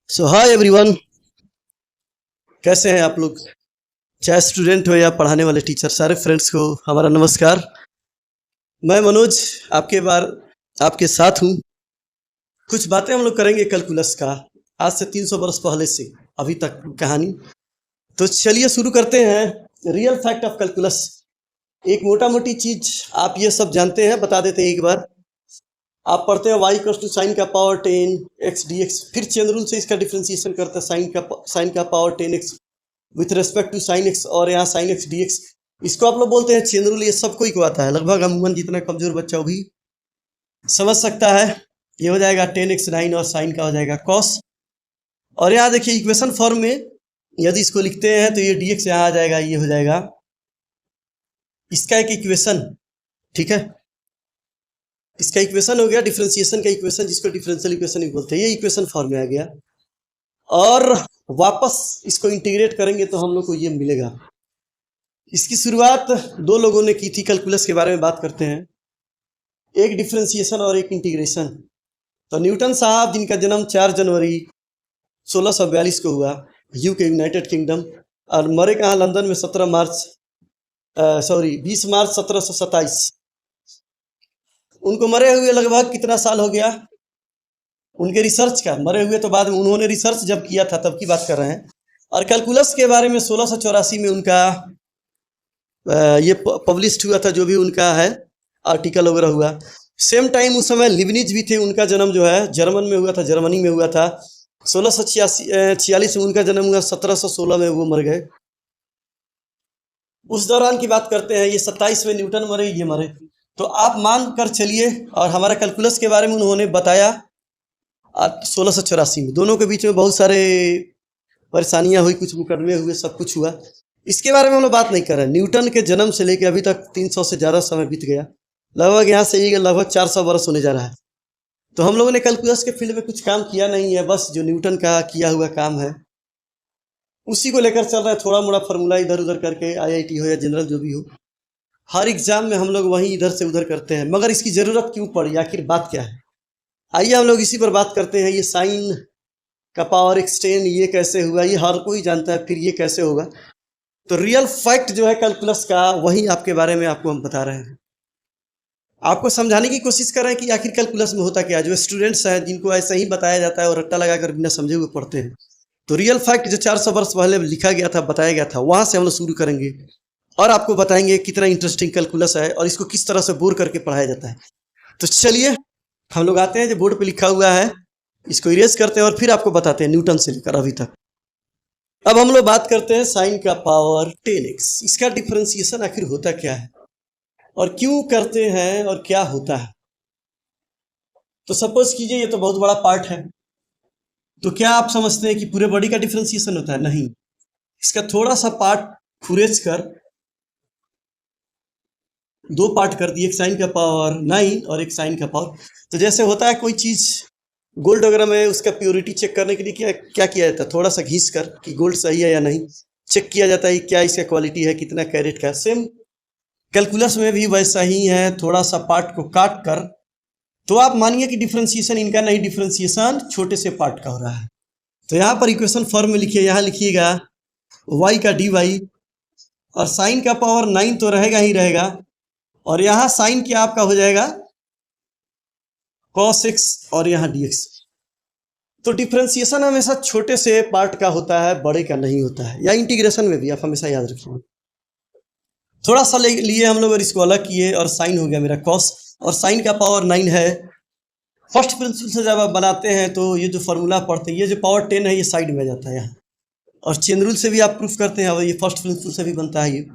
सो hi everyone, कैसे हैं आप लोग? चाहे स्टूडेंट हो या पढ़ाने वाले टीचर, सारे फ्रेंड्स को हमारा नमस्कार। मैं मनोज आपके साथ हूँ। कुछ बातें हम लोग करेंगे कैलकुलस का, आज से 300 वर्ष पहले से अभी तक कहानी। तो चलिए शुरू करते हैं। Real fact of calculus. एक मोटा मोटी चीज आप ये सब जानते हैं, बता देते हैं एक बार। आप पढ़ते हैं y इक्वल टू साइन का पावर 10 एक्स डी एक्स, फिर चेन रूल से इसका डिफ्रेंसिएशन करते हैं साइन का power 10 x with respect to sine x, और यहाँ साइन एक्स डी एक्स। इसको आप लोग बोलते हैं चेन रूल। ये सब कोई को आता है, लगभग अमूमन जितना कमजोर बच्चा वो भी समझ सकता है। ये हो जाएगा 10x9 और साइन का हो जाएगा कॉस। और यहाँ देखिए इक्वेशन फॉर्म में यदि इसको लिखते हैं तो ये dx यहाँ आ जाएगा, ये हो जाएगा इसका एक इक्वेशन। ठीक है, इसका इक्वेशन हो गया डिफरेंशिएशन का इक्वेशन, जिसको डिफरेंशियल इक्वेशन भी बोलते हैं। ये इक्वेशन फॉर्म में आ गया, और वापस इसको इंटीग्रेट करेंगे तो हम लोग को ये मिलेगा। इसकी शुरुआत दो लोगों ने की थी। कैलकुलस के बारे में बात करते हैं, एक डिफरेंशिएशन और एक इंटीग्रेशन। तो न्यूटन साहब, जिनका जन्म 4 जनवरी 1642 को हुआ, यूके यूनाइटेड किंगडम, और मरे कहाँ, लंदन में 20 मार्च 1727। उनको मरे हुए लगभग कितना साल हो गया? उनके रिसर्च का, मरे हुए तो बाद में उन्होंने रिसर्च जब किया था तब की बात कर रहे हैं। और कैलकुलस के बारे में 1684 में उनका ये पब्लिश हुआ था, जो भी उनका है आर्टिकल वगैरह हुआ। सेम टाइम उस समय लिबनिज भी थे। उनका जन्म जो है जर्मन में हुआ था, जर्मनी में हुआ था। 1646 में उनका जन्म हुआ, 1716 में वो मर गए। उस दौरान की बात करते हैं। ये 27 में न्यूटन मरे, ये मरे। तो आप मान कर चलिए, और हमारा कैलकुलस के बारे में उन्होंने बताया 1684 में। दोनों के बीच में बहुत सारे परेशानियां हुई, कुछ मुकदमे हुए, सब कुछ हुआ। इसके बारे में हम लोग बात नहीं कर रहे हैं। न्यूटन के जन्म से लेकर अभी तक 300 से ज़्यादा समय बीत गया। लगभग यहाँ से ये लगभग 400 वर्ष होने जा रहा है। तो हम लोगों ने कैलकुलस के फील्ड में कुछ काम किया नहीं है, बस जो न्यूटन का किया हुआ काम है उसी को लेकर चल रहा है। थोड़ा मोड़ा फार्मूला इधर उधर करके, आईआईटी हो या जनरल जो भी हो, हर एग्जाम में हम लोग वहीं इधर से उधर करते हैं। मगर इसकी ज़रूरत क्यों पड़ी, आखिर बात क्या है? आइए हम लोग इसी पर बात करते हैं। ये साइन का पावर एक्सटेन ये कैसे हुआ, ये हर कोई जानता है, फिर ये कैसे होगा। तो रियल फैक्ट जो है कैलकुलस का, वही आपके बारे में आपको हम बता रहे हैं। आपको समझाने की कोशिश कर रहे हैं कि आखिर कैलकुलस में होता क्या है। जो स्टूडेंट्स हैं, जिनको ऐसा ही बताया जाता है और रट्टा लगाकर बिना समझे हुए पढ़ते हैं, तो रियल फैक्ट जो 400 वर्ष पहले लिखा गया था, बताया गया था, वहां से हम लोग शुरू करेंगे और आपको बताएंगे कितना इंटरेस्टिंग कैलकुलस है और इसको किस तरह से बोर करके पढ़ाया जाता है। तो चलिए हम लोग आते हैं, जो बोर्ड पे लिखा हुआ है इसको इरेज करते हैं और फिर आपको बताते हैं न्यूटन से लेकर अभी तक। अब हम लोग बात करते हैं साइन का पावर 10x। इसका डिफरेंशिएशन आखिर होता क्या है और क्यों करते हैं और क्या होता है। तो सपोज कीजिए ये तो बहुत बड़ा पार्ट है, तो क्या आप समझते हैं कि पूरे बॉडी का डिफरेंशिएशन होता है? नहीं, इसका थोड़ा सा पार्ट खुरेज कर दो पार्ट कर दिए, एक साइन का पावर 9 और एक साइन का पावर। तो जैसे होता है कोई चीज गोल्ड वगैरह में, उसका प्योरिटी चेक करने के लिए क्या क्या किया जाता है? थोड़ा सा घिस कर कि गोल्ड सही है या नहीं, चेक किया जाता है क्या इसका क्वालिटी है, कितना कैरेट का। सेम कैलकुलस में भी वैसा ही है, थोड़ा सा पार्ट को काट कर। तो आप मानिए कि डिफरेंशिएशन इनका नहीं, डिफरेंशिएशन छोटे से पार्ट का हो रहा है। तो यहाँ पर इक्वेशन फॉर्म में लिखिए, यहाँ लिखिएगा y का dy, और साइन का पावर 9 तो रहेगा ही रहेगा, और यहाँ साइन क्या आपका हो जाएगा cos x, और यहाँ dx। तो डिफरेंशिएशन हमेशा छोटे से पार्ट का होता है, बड़े का नहीं होता है। या इंटीग्रेशन में भी आप हमेशा याद रखिए। थोड़ा सा लिए हम लोग और इसको अलग किए, और साइन हो गया मेरा cos, और साइन का पावर 9 है। फर्स्ट प्रिंसिपल से जब आप बनाते हैं तो ये जो फॉर्मूला पढ़ते हैं, ये जो पावर 10 है ये साइड में आ जाता है यहाँ, और चेन रूल से भी आप प्रूफ करते हैं, ये फर्स्ट प्रिंसिपल से भी बनता है।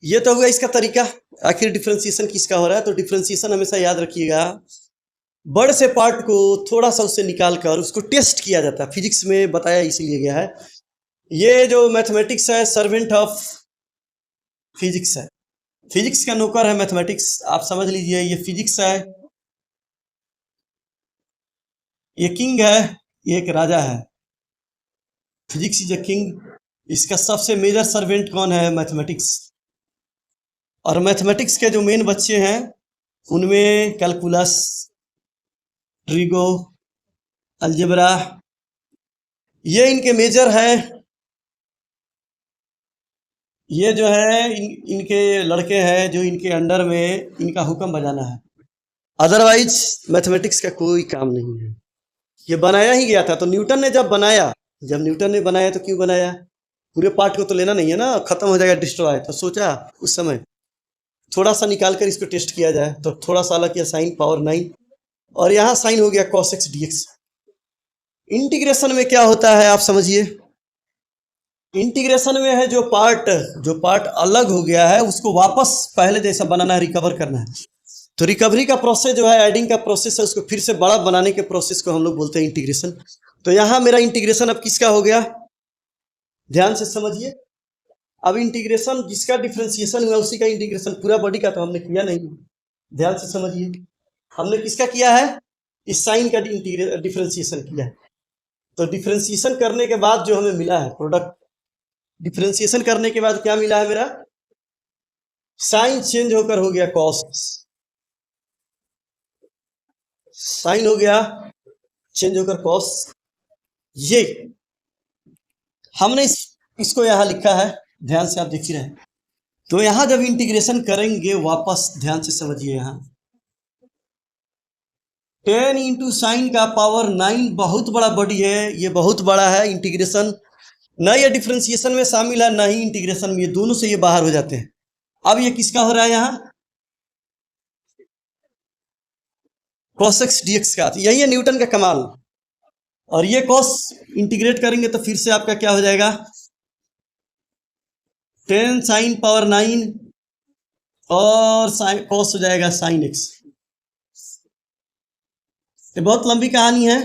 ये तो हुआ इसका तरीका। आखिर डिफरेंशिएशन किसका हो रहा है? तो डिफरेंशिएशन हमेशा याद रखिएगा, बड़े से पार्ट को थोड़ा सा उससे निकाल कर उसको टेस्ट किया जाता है। फिजिक्स में बताया इसीलिए गया है। ये जो मैथमेटिक्स है, सर्वेंट ऑफ फिजिक्स है, फिजिक्स का नौकर है मैथमेटिक्स, आप समझ लीजिए। ये फिजिक्स है, ये किंग है, ये एक राजा है। Physics is a king. इसका सबसे मेजर सर्वेंट कौन है? मैथमेटिक्स। और मैथमेटिक्स के जो मेन बच्चे हैं उनमें कैलकुलस, ट्रिगो, अलजेब्रा, ये इनके मेजर है, ये जो है इनके लड़के हैं जो इनके अंडर में इनका हुक्म बजाना है, अदरवाइज मैथमेटिक्स का कोई काम नहीं है। ये बनाया ही गया था। तो न्यूटन ने जब बनाया, जब न्यूटन ने बनाया तो क्यों बनाया, पूरे पार्ट को तो लेना नहीं है ना, खत्म हो जाएगा डिस्ट्रॉय। तो सोचा उस समय थोड़ा सा निकाल कर इसको टेस्ट किया जाए, तो थोड़ा सा अलग किया, साइन पावर 9, और यहाँ साइन हो गया cos x dx। इंटीग्रेशन में क्या होता है आप समझिए, इंटीग्रेशन में है जो पार्ट अलग हो गया है उसको वापस पहले जैसा बनाना है, रिकवर करना है। तो रिकवरी का प्रोसेस जो है, एडिंग का प्रोसेस है, उसको फिर से बड़ा बनाने के प्रोसेस को हम लोग बोलते हैं इंटीग्रेशन। तो यहाँ मेरा इंटीग्रेशन अब किसका हो गया, ध्यान से समझिए। अब इंटीग्रेशन जिसका डिफरेंशिएशन हुआ उसी का इंटीग्रेशन, पूरा बॉडी का तो हमने किया नहीं, ध्यान से समझिए। हमने किसका किया है, इस साइन का डिफरेंशिएशन किया है। तो डिफरेंशिएशन करने के बाद जो हमें मिला है प्रोडक्ट, डिफरेंशिएशन करने के बाद क्या मिला है, मेरा साइन चेंज होकर हो गया कॉस, साइन हो गया चेंज होकर कॉस। ये हमने इसको यहां लिखा है, ध्यान से आप देख ही रहे हैं। तो यहां जब इंटीग्रेशन करेंगे वापस, ध्यान से समझिए, यहां 10 इंटू साइन का पावर 9 बहुत बड़ा बॉडी है, ये बहुत बड़ा है। इंटीग्रेशन न ये डिफरेंशिएशन में शामिल है, न ही इंटीग्रेशन में, ये दोनों से ये बाहर हो जाते हैं। अब ये किसका हो रहा है, यहाँ cos x dx का। तो यही है न्यूटन का कमाल। और ये cos इंटीग्रेट करेंगे तो फिर से आपका क्या हो जाएगा, 10 साइन पावर 9 और साइन cos हो जाएगा साइन x। ये बहुत लंबी कहानी है,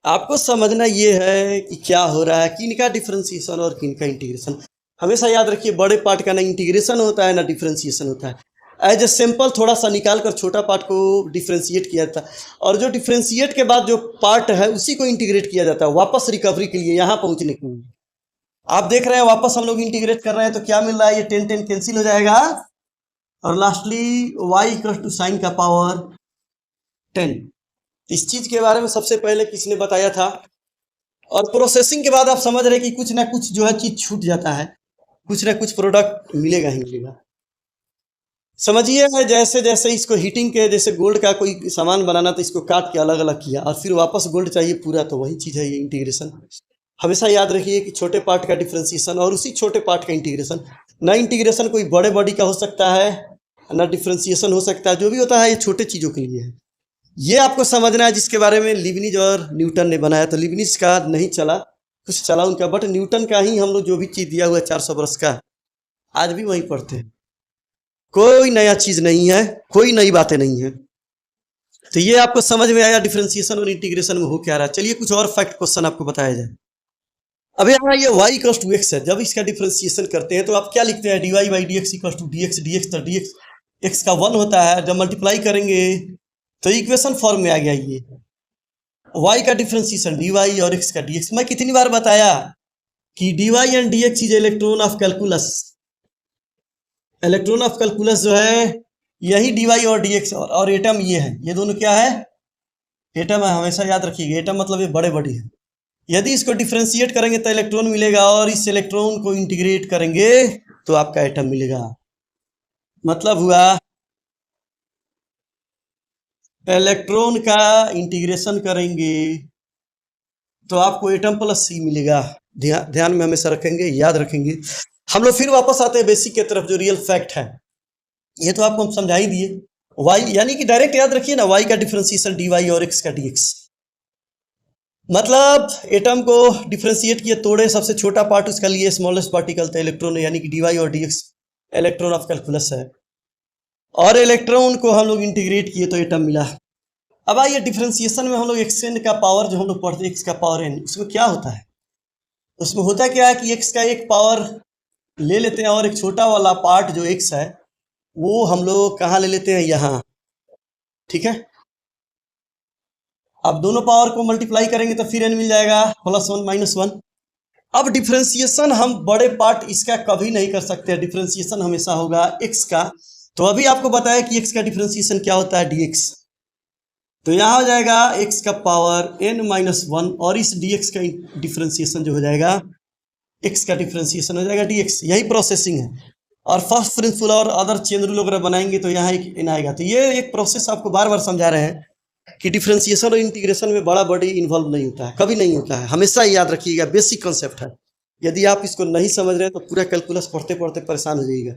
आपको समझना ये है कि क्या हो रहा है, किनका डिफरेंशिएशन और किनका इंटीग्रेशन। हमेशा याद रखिए, बड़े पार्ट का ना इंटीग्रेशन होता है ना डिफरेंशिएशन होता है। एज ए सिंपल थोड़ा सा निकाल कर छोटा पार्ट को डिफरेंशिएट किया जाता है, और जो डिफरेंशिएट के बाद जो पार्ट है उसी को इंटीग्रेट किया जाता है वापस रिकवरी के लिए, यहाँ पहुँचने के लिए। आप देख रहे हैं वापस हम लोग इंटीग्रेट कर रहे हैं, तो क्या मिल रहा है, ये 10 कैंसिल हो जाएगा, और lastly y equal to sine का पावर 10। इस चीज के बारे में सबसे पहले किसने बताया था। और प्रोसेसिंग के बाद आप समझ रहे कि कुछ ना कुछ जो है चीज छूट जाता है, कुछ ना कुछ प्रोडक्ट मिलेगा ही मिलेगा। समझिए, जैसे जैसे इसको हीटिंग के, जैसे गोल्ड का कोई सामान बनाना तो इसको काट के अलग अलग किया और फिर वापस गोल्ड चाहिए पूरा, तो वही चीज है ये इंटीग्रेशन। हमेशा याद रखिए कि छोटे पार्ट का डिफरेंशिएशन और उसी छोटे पार्ट का इंटीग्रेशन। ना इंटीग्रेशन कोई बड़े बॉडी का हो सकता है, ना डिफरेंशिएशन हो सकता है, जो भी होता है ये छोटे चीजों के लिए है। ये आपको समझना है, जिसके बारे में लिबनिज और न्यूटन ने बनाया। तो लिबनिज का नहीं चला, कुछ चला उनका, बट न्यूटन का ही हम लोग जो भी चीज दिया हुआ है 400 वर्ष का, आज भी वही पढ़ते हैं। कोई नया चीज नहीं है, कोई नई बातें नहीं है। तो ये आपको समझ में आया डिफरेंशिएशन और इंटीग्रेशन में हो क्या रहा है। चलिए कुछ और फैक्ट क्वेश्चन आपको बताया जाए। अब यहाँ ये y इक्वल टू x है, जब इसका डिफरेंशिएशन करते हैं तो आप क्या लिखते हैं, dy by d x equal to d x, तो dx x का 1 होता है। जब मल्टीप्लाई करेंगे तो इक्वेशन फॉर्म में आ गया ये y का डिफरेंशिएशन dy और x का dx। मैं कितनी बार बताया कि dy and dx is electron of calculus. Electron of calculus जो है यही dy और dx, और एटम ये है, ये दोनों क्या है, एटम है। हमेशा याद रखिएगा, एटम मतलब ये बड़े बड़ी है। यदि इसको डिफरेंशिएट करेंगे तो इलेक्ट्रॉन मिलेगा, और इस इलेक्ट्रॉन को इंटीग्रेट करेंगे तो आपका एटम मिलेगा। मतलब हुआ इलेक्ट्रॉन का इंटीग्रेशन करेंगे तो आपको एटम प्लस सी मिलेगा। ध्यान में हमेशा रखेंगे, याद रखेंगे। हम लोग फिर वापस आते हैं बेसिक के तरफ, जो रियल फैक्ट है। ये तो आपको हम समझा ही दिए। y यानी कि डायरेक्ट याद रखिए ना, y का डिफरेंशिएशन dy और x का dx। मतलब एटम को डिफरेंशिएट किए, तोड़े, सबसे छोटा पार्ट उसका लिए स्मॉलेस्ट पार्टिकल था इलेक्ट्रॉन, यानी कि dy और dx इलेक्ट्रॉन ऑफ कैलकुलस है, और इलेक्ट्रॉन को हम लोग इंटीग्रेट किए तो एटम मिला। अब आइए डिफरेंशिएशन में हम लोग xn का पावर जो हम लोग पढ़ते हैं, x का पावर n, उसमें क्या होता है, उसमें होता क्या है कि x का एक पावर ले लेते हैं, और एक छोटा वाला पार्ट जो x है वो हम लोग कहाँ ले लेते हैं, यहाँ। ठीक है, अब दोनों पावर को मल्टीप्लाई करेंगे तो फिर n मिल जाएगा +1 -1। अब डिफरेंशिएशन हम बड़े पार्ट इसका कभी नहीं कर सकते, डिफरेंशिएशन हमेशा होगा x का। तो अभी आपको बताया कि x का डिफरेंशिएशन क्या होता है, dx। तो यहाँ हो जाएगा x का पावर n-1 और इस dx का डिफ्रेंसिएशन जो हो जाएगा x का डिफ्रेंसिएशन हो जाएगा dx। यही प्रोसेसिंग है। और फर्स्ट प्रिंसिपल और अदर चेन रूल वगैरह बनाएंगे तो यहाँ एक n आएगा। तो ये एक प्रोसेस आपको बार बार समझा रहे हैं कि डिफ्रेंसिएशन और इंटीग्रेशन में बड़ा बड़ी इन्वॉल्व नहीं होता है, कभी नहीं होता है, हमेशा याद रखिएगा, बेसिक कॉन्सेप्ट है। यदि आप इसको नहीं समझ रहे हैं तो पूरा कैलकुलस पढ़ते पढ़ते परेशान हो जाइएगा,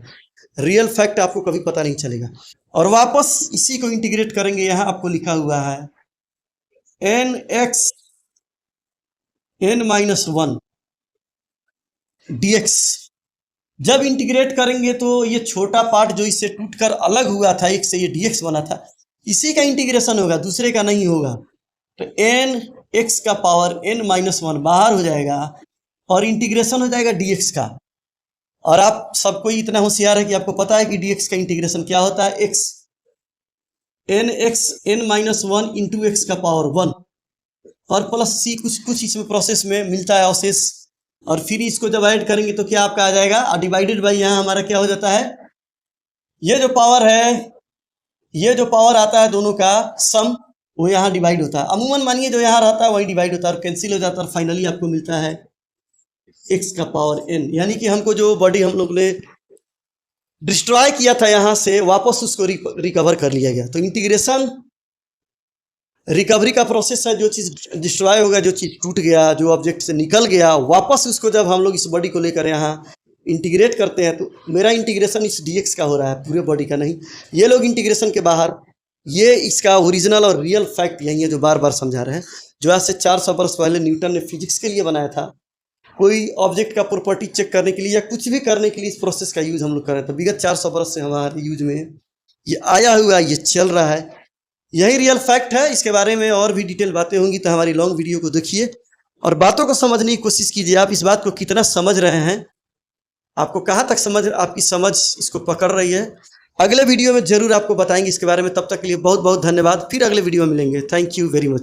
रियल फैक्ट आपको कभी पता नहीं चलेगा। और वापस इसी को इंटीग्रेट करेंगे, यहाँ आपको लिखा हुआ है nx n-1 dx। जब इंटीग्रेट करेंगे तो ये छोटा पार्ट जो इससे टूटकर अलग हुआ था, एक से ये dx बना था, इसी का इंटीग्रेशन होगा, दूसरे का नहीं होगा। तो n x का पावर n-1 बाहर हो जाएगा और इंटीग्रेशन हो जाएगा dx का। और आप सबको इतना होशियार है कि आपको पता है कि dx का इंटीग्रेशन क्या होता है, x n-1 इंटू x का पावर 1 और प्लस c कुछ इसमें प्रोसेस में मिलता है अवशेष। और फिर इसको जब ऐड करेंगे तो क्या आपका आ जाएगा, डिवाइडेड बाई यहाँ हमारा क्या हो जाता है, ये जो पावर है, ये जो पावर आता है दोनों का सम, वो यहाँ डिवाइड होता है। अमूमन मानिए जो यहाँ रहता है वही डिवाइड होता है और कैंसिल हो जाता है और फाइनली आपको मिलता है x का पावर n। यानी कि हमको जो बॉडी हम लोग ने डिस्ट्रॉय किया था यहाँ से, वापस उसको रिकवर कर लिया गया। तो इंटीग्रेशन रिकवरी का प्रोसेस है। जो चीज़ डिस्ट्रॉय होगा, जो चीज़ टूट गया, जो ऑब्जेक्ट से निकल गया, वापस उसको जब हम लोग इस बॉडी को लेकर यहाँ इंटीग्रेट करते हैं तो मेरा इंटीग्रेशन इस dx का हो रहा है, पूरे बॉडी का नहीं। ये लोग इंटीग्रेशन के बाहर, ये इसका ओरिजिनल और रियल फैक्ट यही है जो बार बार समझा रहे हैं। जो आज से 400 वर्ष पहले न्यूटन ने फिजिक्स के लिए बनाया था, कोई ऑब्जेक्ट का प्रॉपर्टी चेक करने के लिए या कुछ भी करने के लिए इस प्रोसेस का यूज़ हम लोग कर रहे हैं। तो विगत 400 वर्ष से हमारे यूज में ये आया हुआ, ये चल रहा है, यही रियल फैक्ट है। इसके बारे में और भी डिटेल बातें होंगी तो हमारी लॉन्ग वीडियो को देखिए और बातों को समझने की कोशिश कीजिए। आप इस बात को कितना समझ रहे हैं, आपको कहाँ तक समझ, आपकी समझ इसको पकड़ रही है, अगले वीडियो में जरूर आपको बताएंगे इसके बारे में। तब तक के लिए बहुत बहुत धन्यवाद। फिर अगले वीडियो में मिलेंगे। Thank you very much.